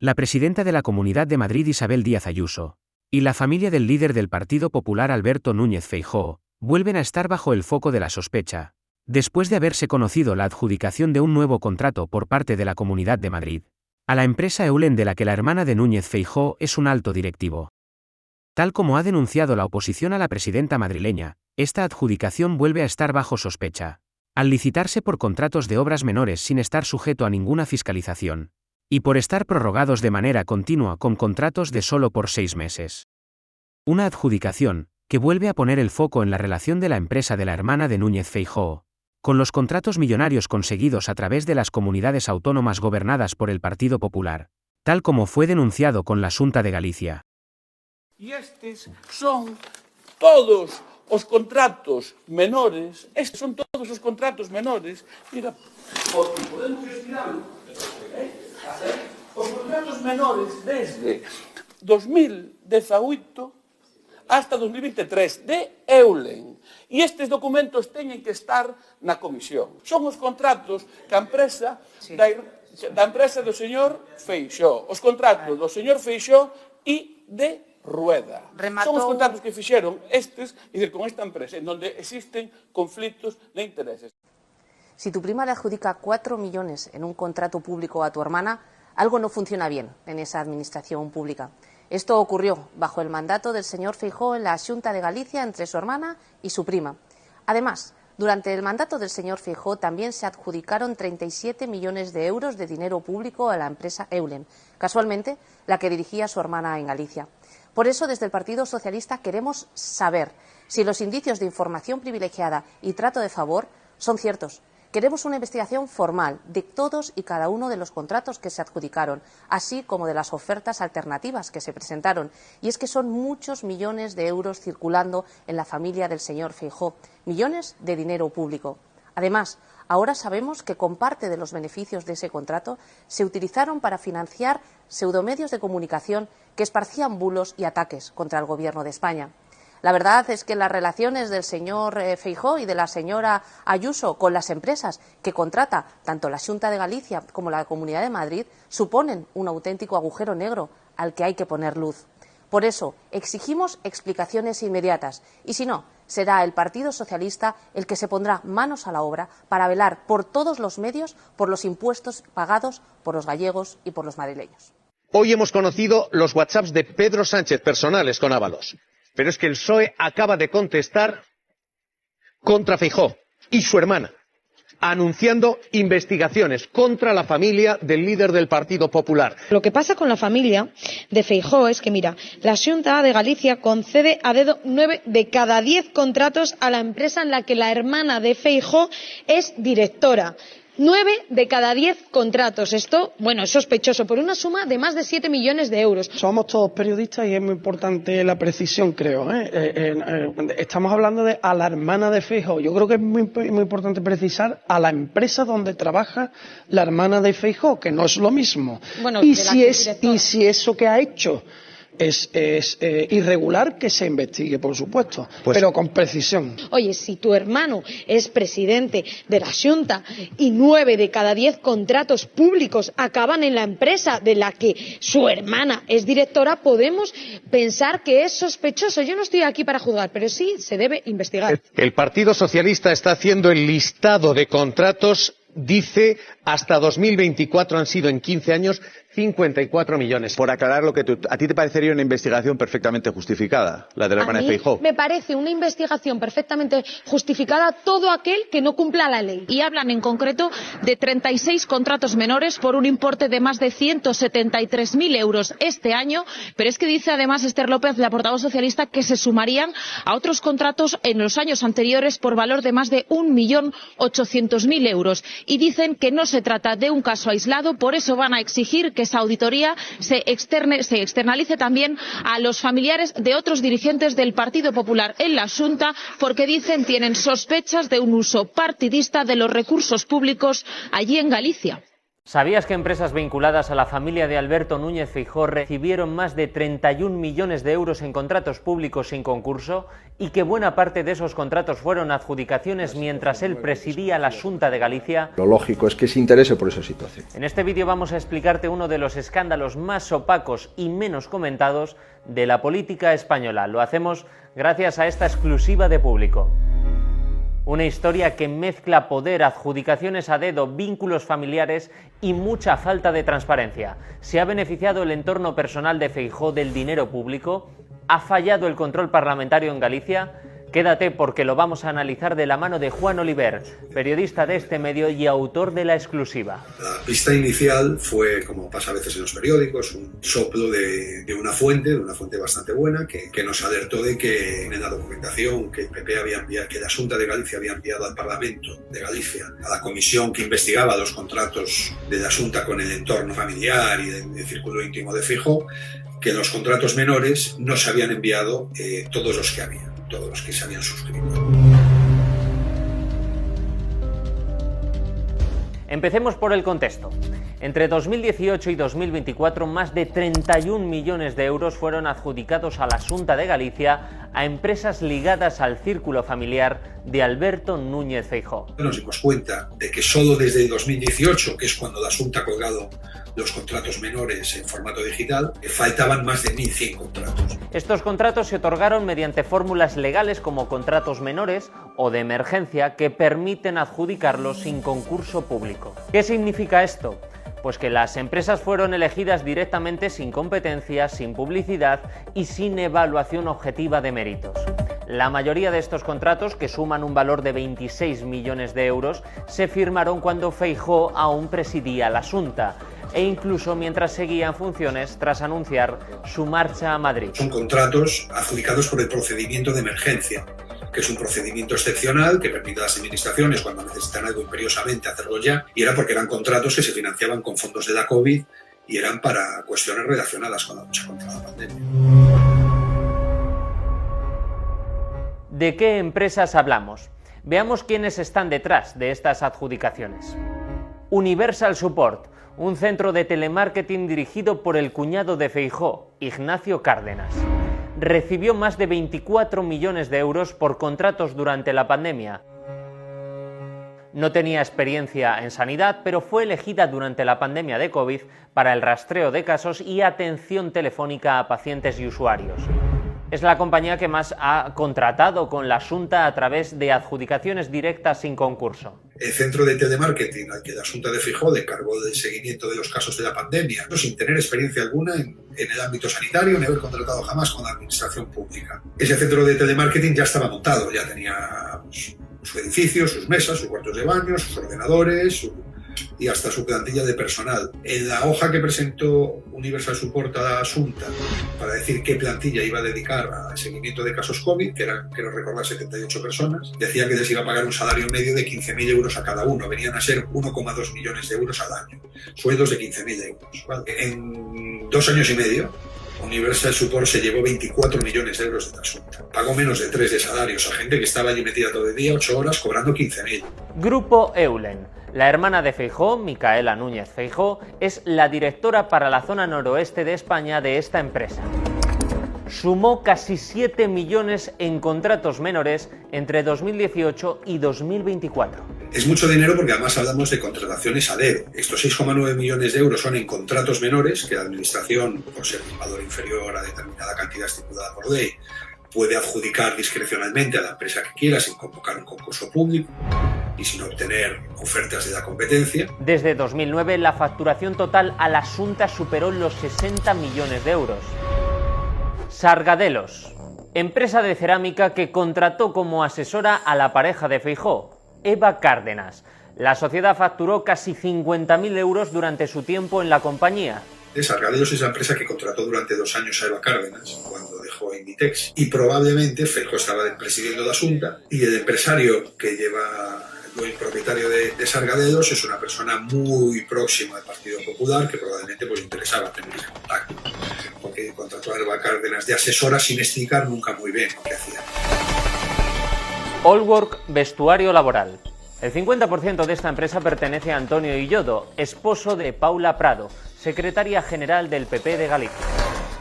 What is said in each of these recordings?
La presidenta de la Comunidad de Madrid, Isabel Díaz Ayuso, y la familia del líder del Partido Popular, Alberto Núñez Feijóo, vuelven a estar bajo el foco de la sospecha, después de haberse conocido la adjudicación de un nuevo contrato por parte de la Comunidad de Madrid a la empresa Eulen, de la que la hermana de Núñez Feijóo es un alto directivo. Tal como ha denunciado la oposición a la presidenta madrileña, esta adjudicación vuelve a estar bajo sospecha, al licitarse por contratos de obras menores sin estar sujeto a ninguna fiscalización, y por estar prorrogados de manera continua con contratos de solo por 6 meses. Una adjudicación que vuelve a poner el foco en la relación de la empresa de la hermana de Núñez Feijóo con los contratos millonarios conseguidos a través de las comunidades autónomas gobernadas por el Partido Popular, tal como fue denunciado con la Xunta de Galicia. E estes son todos os contratos menores, mira, porque podemos estirarlo, os contratos menores desde 2018 hasta 2023 de Eulen. E estes documentos teñen que estar na comisión. Son os contratos que a empresa da empresa do señor Feixóo, os contratos do señor Feixóo e de Rueda. Son os contratos que fixeron estes, con esta empresa, en donde existen conflictos de intereses. Si tu prima le adjudica 4 millones en un contrato público a tu hermana, algo no funciona bien en esa administración pública. Esto ocurrió bajo el mandato del señor Feijóo en la Xunta de Galicia entre su hermana y su prima. Además, durante el mandato del señor Feijóo también se adjudicaron 37 millones de euros de dinero público a la empresa Eulen, casualmente la que dirigía su hermana en Galicia. Por eso, desde el Partido Socialista queremos saber si los indicios de información privilegiada y trato de favor son ciertos. Queremos una investigación formal de todos y cada uno de los contratos que se adjudicaron, así como de las ofertas alternativas que se presentaron. Y es que son muchos millones de euros circulando en la familia del señor Feijóo, millones de dinero público. Además, ahora sabemos que con parte de los beneficios de ese contrato se utilizaron para financiar pseudomedios de comunicación que esparcían bulos y ataques contra el Gobierno de España. La verdad es que las relaciones del señor Feijóo y de la señora Ayuso con las empresas que contrata tanto la Xunta de Galicia como la Comunidad de Madrid suponen un auténtico agujero negro al que hay que poner luz. Por eso exigimos explicaciones inmediatas y, si no, será el Partido Socialista el que se pondrá manos a la obra para velar por todos los medios, por los impuestos pagados por los gallegos y por los madrileños. Hoy hemos conocido los WhatsApps de Pedro Sánchez personales con Ábalos. Pero es que el PSOE acaba de contestar contra Feijóo y su hermana, anunciando investigaciones contra la familia del líder del Partido Popular. Lo que pasa con la familia de Feijóo es que, mira, la Xunta de Galicia concede a dedo 9 de cada 10 contratos a la empresa en la que la hermana de Feijóo es directora. 9 de cada 10 contratos. Esto, bueno, es sospechoso, por una suma de más de 7 millones de euros. Somos todos periodistas y es muy importante la precisión, creo. Estamos hablando de a la hermana de Feijóo. Yo creo que es muy importante precisar a la empresa donde trabaja la hermana de Feijóo, que no es lo mismo. Bueno, y si eso que ha hecho es irregular, que se investigue, por supuesto, pero con precisión. Oye, si tu hermano es presidente de la Xunta y 9 de cada 10 contratos públicos acaban en la empresa de la que su hermana es directora, podemos pensar que es sospechoso. Yo no estoy aquí para juzgar, pero sí se debe investigar. El Partido Socialista está haciendo el listado de contratos. Dice, hasta 2024 han sido en 15 años 54 millones. Por aclarar lo que a ti te parecería una investigación perfectamente justificada, la de la hermana de Feijóo. Me parece una investigación perfectamente justificada todo aquel que no cumpla la ley. Y hablan en concreto de 36 contratos menores por un importe de más de 173.000 euros este año, pero es que dice además Esther López, la portavoz socialista, que se sumarían a otros contratos en los años anteriores por valor de más de 1.800.000 euros. Y dicen que no se trata de un caso aislado, por eso van a exigir que esa auditoría se externalice también a los familiares de otros dirigentes del Partido Popular en la Xunta, porque dicen tienen sospechas de un uso partidista de los recursos públicos allí en Galicia. ¿Sabías que empresas vinculadas a la familia de Alberto Núñez Feijóo recibieron más de 31 millones de euros en contratos públicos sin concurso y que buena parte de esos contratos fueron adjudicaciones mientras él presidía la Xunta de Galicia? Lo lógico es que se interese por esa situación. En este vídeo vamos a explicarte uno de los escándalos más opacos y menos comentados de la política española. Lo hacemos gracias a esta exclusiva de Público. Una historia que mezcla poder, adjudicaciones a dedo, vínculos familiares y mucha falta de transparencia. ¿Se ha beneficiado el entorno personal de Feijóo del dinero público? ¿Ha fallado el control parlamentario en Galicia? Quédate porque lo vamos a analizar de la mano de Juan Oliver, periodista de este medio y autor de la exclusiva. La pista inicial fue, como pasa a veces en los periódicos, un soplo de una fuente bastante buena, que nos alertó de que en la documentación que el PP había enviado, que la Xunta de Galicia había enviado al Parlamento de Galicia, a la comisión que investigaba los contratos de la Xunta con el entorno familiar y el círculo íntimo de Feijóo, que los contratos menores no se habían enviado todos los que había. Todos los que se habían suscrito. Empecemos por el contexto. Entre 2018 y 2024, más de 31 millones de euros fueron adjudicados a la Xunta de Galicia a empresas ligadas al círculo familiar de Alberto Núñez Feijóo. Nos dimos cuenta de que solo desde el 2018, que es cuando la Xunta ha colgado los contratos menores en formato digital, faltaban más de 1.100 contratos. Estos contratos se otorgaron mediante fórmulas legales como contratos menores o de emergencia que permiten adjudicarlos sin concurso público. ¿Qué significa esto? Pues que las empresas fueron elegidas directamente sin competencia, sin publicidad y sin evaluación objetiva de méritos. La mayoría de estos contratos, que suman un valor de 26 millones de euros, se firmaron cuando Feijóo aún presidía la Xunta e incluso mientras seguía en funciones tras anunciar su marcha a Madrid. Son contratos adjudicados por el procedimiento de emergencia, que es un procedimiento excepcional que permite a las administraciones, cuando necesitan algo imperiosamente, hacerlo ya, y era porque eran contratos que se financiaban con fondos de la COVID y eran para cuestiones relacionadas con la lucha contra la pandemia. ¿De qué empresas hablamos? Veamos quiénes están detrás de estas adjudicaciones. Universal Support, un centro de telemarketing dirigido por el cuñado de Feijóo, Ignacio Cárdenas. Recibió más de 24 millones de euros por contratos durante la pandemia. No tenía experiencia en sanidad, pero fue elegida durante la pandemia de COVID para el rastreo de casos y atención telefónica a pacientes y usuarios. Es la compañía que más ha contratado con la Xunta a través de adjudicaciones directas sin concurso. El centro de telemarketing al que la Xunta de Feijóo le encargó del seguimiento de los casos de la pandemia, sin tener experiencia alguna en el ámbito sanitario ni haber contratado jamás con la administración pública. Ese centro de telemarketing ya estaba montado, ya tenía su edificio, sus mesas, sus cuartos de baño, sus ordenadores y hasta su plantilla de personal. En la hoja que presentó Universal Support a la Xunta para decir qué plantilla iba a dedicar al seguimiento de casos COVID, que eran, quiero recordar, 78 personas, decía que les iba a pagar un salario medio de 15.000 euros a cada uno. Venían a ser 1,2 millones de euros al año. Sueldos de 15.000 euros. ¿Vale? En 2 años y medio, Universal Support se llevó 24 millones de euros de la Xunta. Pagó menos de 3 de salarios a gente que estaba allí metida todo el día, 8 horas, cobrando 15.000. Grupo Eulen. La hermana de Feijóo, Micaela Núñez Feijóo, es la directora para la zona noroeste de España de esta empresa. Sumó casi 7 millones en contratos menores entre 2018 y 2024. Es mucho dinero porque además hablamos de contrataciones a dedo. Estos 6,9 millones de euros son en contratos menores que la administración, por ser un valor inferior a determinada cantidad estipulada por ley, puede adjudicar discrecionalmente a la empresa que quiera sin convocar un concurso público y sin obtener ofertas de la competencia. Desde 2009 la facturación total a la Xunta superó los 60 millones de euros. Sargadelos, empresa de cerámica que contrató como asesora a la pareja de Feijóo, Eva Cárdenas. La sociedad facturó casi 50.000 euros durante su tiempo en la compañía. Sargadelos es la empresa que contrató durante 2 años a Eva Cárdenas cuando dejó Inditex, y probablemente Feijóo estaba presidiendo la Xunta y el empresario que lleva el propietario de Sargadelos es una persona muy próxima al Partido Popular que probablemente pues interesaba tener ese contacto, porque contrató a Eva Cárdenas de asesora sin explicar nunca muy bien lo que hacía. Allwork, vestuario laboral. El 50% de esta empresa pertenece a Antonio Illodo, esposo de Paula Prado, secretaria general del PP de Galicia.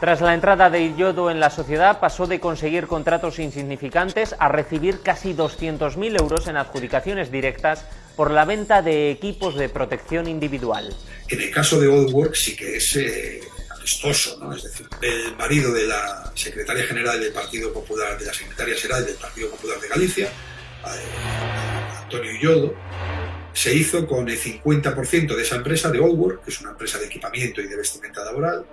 Tras la entrada de Illodo en la sociedad, pasó de conseguir contratos insignificantes a recibir casi 200.000 euros en adjudicaciones directas por la venta de equipos de protección individual. En el caso de Allwork sí que es amistoso, ¿no? Es decir, el marido de la secretaria general del Partido Popular, de la secretaria general del Partido Popular de Galicia, Antonio Illodo, se hizo con el 50% de esa empresa, de Allwork, que es una empresa de equipamiento y de vestimenta laboral,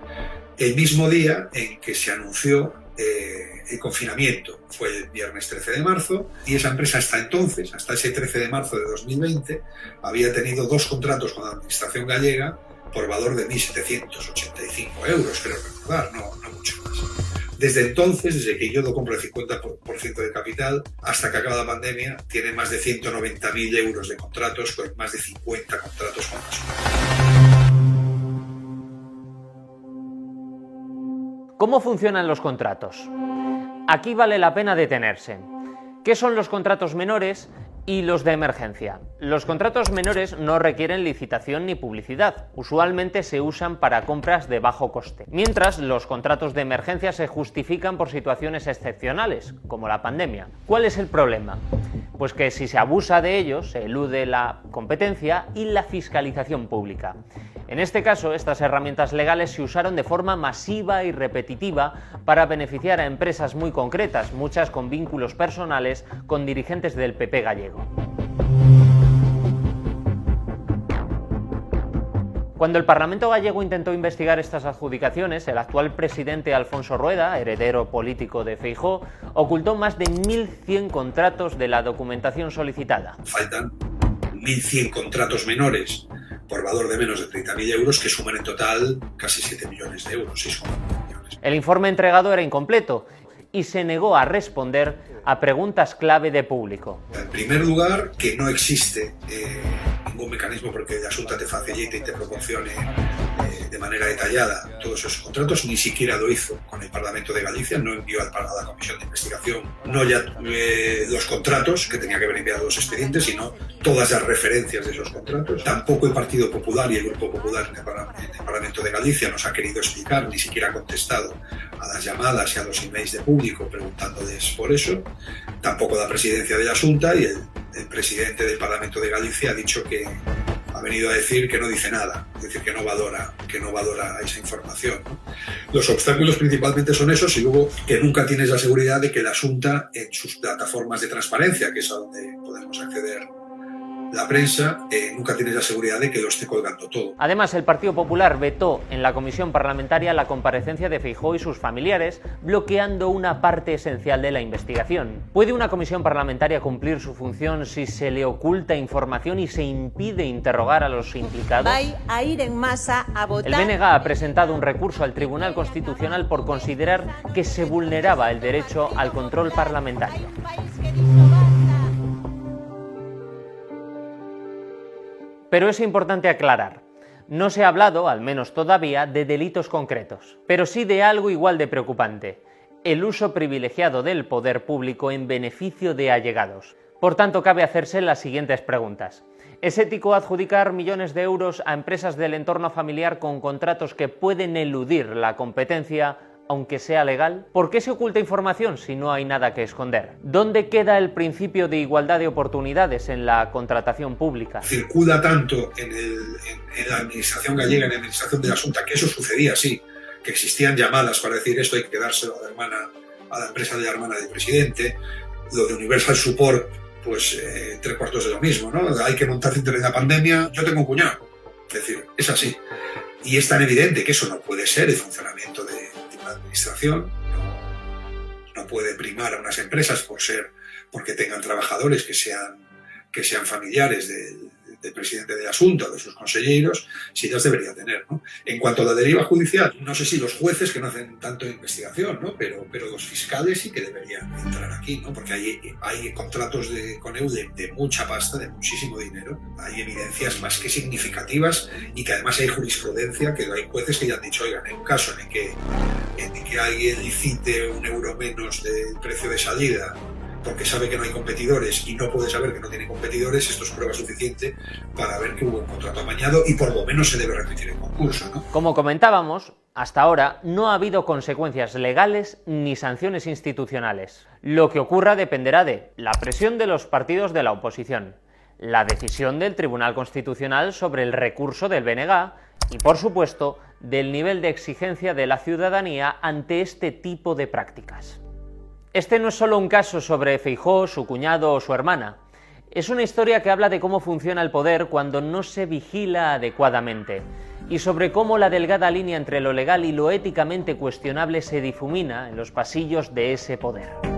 el mismo día en que se anunció el confinamiento. Fue el viernes 13 de marzo y esa empresa hasta entonces, hasta ese 13 de marzo de 2020, había tenido 2 contratos con la Administración gallega por valor de 1.785 euros, creo recordar, no mucho más. Desde entonces, desde que Illodo compró el 50% de capital, hasta que acaba la pandemia, tiene más de 190.000 euros de contratos, con más de 50 contratos con la. ¿Cómo funcionan los contratos? Aquí vale la pena detenerse. ¿Qué son los contratos menores y los de emergencia? Los contratos menores no requieren licitación ni publicidad. Usualmente se usan para compras de bajo coste. Mientras, los contratos de emergencia se justifican por situaciones excepcionales, como la pandemia. ¿Cuál es el problema? Pues que si se abusa de ellos, se elude la competencia y la fiscalización pública. En este caso, estas herramientas legales se usaron de forma masiva y repetitiva para beneficiar a empresas muy concretas, muchas con vínculos personales con dirigentes del PP gallego. Cuando el Parlamento gallego intentó investigar estas adjudicaciones, el actual presidente Alfonso Rueda, heredero político de Feijóo, ocultó más de 1.100 contratos de la documentación solicitada. Faltan 1.100 contratos menores por valor de menos de 30.000 euros que suman en total casi 7 millones de euros, 6,9 millones. El informe entregado era incompleto y se negó a responder a preguntas clave de público. En primer lugar, que no existe ningún mecanismo porque la Xunta te facilite y te proporcione de manera detallada todos esos contratos, ni siquiera lo hizo con el Parlamento de Galicia, no envió a la Comisión de Investigación no ya los contratos, que tenía que haber enviado los expedientes, sino todas las referencias de esos contratos. Tampoco el Partido Popular y el Grupo Popular en el Parlamento de Galicia nos ha querido explicar, ni siquiera ha contestado a las llamadas y a los emails de público preguntándoles por eso. Tampoco la presidencia de la Xunta, y el presidente del Parlamento de Galicia ha dicho que ha venido a decir que no dice nada, es decir, que no valora esa información, ¿no? Los obstáculos principalmente son esos, y luego que nunca tienes la seguridad de que la Xunta, en sus plataformas de transparencia, que es a donde podemos acceder la prensa, nunca tienes la seguridad de que lo esté colgando todo. Además, el Partido Popular vetó en la comisión parlamentaria la comparecencia de Feijóo y sus familiares, bloqueando una parte esencial de la investigación. ¿Puede una comisión parlamentaria cumplir su función si se le oculta información y se impide interrogar a los implicados? Va a ir en masa a votar. El BNG ha presentado un recurso al Tribunal Constitucional por considerar que se vulneraba el derecho al control parlamentario. Pero es importante aclarar, no se ha hablado, al menos todavía, de delitos concretos, pero sí de algo igual de preocupante, el uso privilegiado del poder público en beneficio de allegados. Por tanto, cabe hacerse las siguientes preguntas. ¿Es ético adjudicar millones de euros a empresas del entorno familiar con contratos que pueden eludir la competencia, aunque sea legal? ¿Por qué se oculta información si no hay nada que esconder? ¿Dónde queda el principio de igualdad de oportunidades en la contratación pública? Circula tanto en la administración gallega, en la administración de la Xunta, que eso sucedía así, que existían llamadas para decir esto hay que dárselo a la empresa de la hermana del presidente. Lo de Universal Support, pues 3/4 de lo mismo, ¿no? Hay que montar internet en la pandemia, yo tengo un cuñado. Es decir, es así. Y es tan evidente que eso no puede ser el funcionamiento de la administración. No puede primar a unas empresas porque tengan trabajadores que sean familiares del presidente de la Xunta o de sus consejeros, sí las debería tener, ¿no? En cuanto a la deriva judicial, no sé si los jueces, que no hacen tanto investigación, ¿no? Pero los fiscales sí que deberían entrar aquí, ¿no? Porque hay contratos con EUDE de mucha pasta, de muchísimo dinero, hay evidencias más que significativas, y que además hay jurisprudencia, que hay jueces que ya han dicho, oigan, en un caso en el que alguien licite €1 menos del precio de salida porque sabe que no hay competidores y no puede saber que no tiene competidores, esto es prueba suficiente para ver que hubo un contrato amañado y por lo menos se debe repetir el concurso, ¿no? Como comentábamos, hasta ahora no ha habido consecuencias legales ni sanciones institucionales. Lo que ocurra dependerá de la presión de los partidos de la oposición, la decisión del Tribunal Constitucional sobre el recurso del BNG y, por supuesto, del nivel de exigencia de la ciudadanía ante este tipo de prácticas. Este no es solo un caso sobre Feijóo, su cuñado o su hermana. Es una historia que habla de cómo funciona el poder cuando no se vigila adecuadamente y sobre cómo la delgada línea entre lo legal y lo éticamente cuestionable se difumina en los pasillos de ese poder.